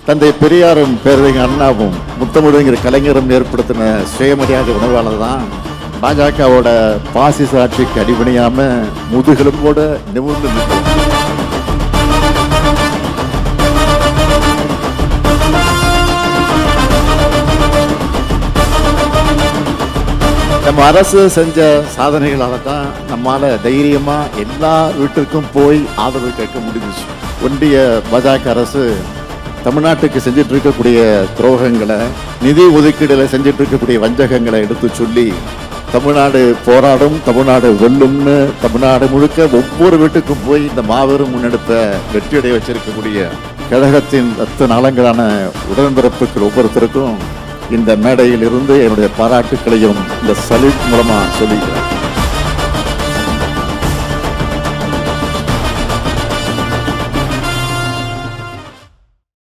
தந்தை பெரியாரும் பேரறிஞர் அண்ணாவும் முத்தமிழுங்கிற கலைஞரும் ஏற்படுத்தின சுயமரியாதை உணர்வாளர் தான் பாஜகவோட பாசிச ஆட்சிக்கு அடிபணியாம முதுகெலும்போட நிமிர்ந்து நிற்கும். நம்ம அரசு செஞ்ச சாதனைகளால தான் நம்மால தைரியமா எல்லா வீட்டுக்கும் போய் ஆதரவு கேட்க முடிஞ்சிச்சு. ஒன்றிய பாஜக அரசு தமிழ்நாட்டுக்கு செஞ்சிட்டு இருக்கக்கூடிய துரோகங்களை, நிதி ஒதுக்கீடுல செஞ்சிட்டு இருக்கக்கூடிய வஞ்சகங்களை எடுத்து சொல்லி தமிழ்நாடு போராடும், தமிழ்நாடு வெல்லும்னு தமிழ்நாடு முழுக்க ஒவ்வொரு வீட்டுக்கும் போய் இந்த மாபெரும் முன்னெடுப்பை வெற்றியடைய வச்சிருக்கக்கூடிய கழகத்தின் ரத்த நலங்களான உடன்பிறப்புகள் ஒவ்வொருத்தருக்கும் இந்த மேடையில் இருந்து என்னுடைய பாராட்டுக்களையும் இந்த சல்யூட் மூலமா சொல்லிக்கிறேன்.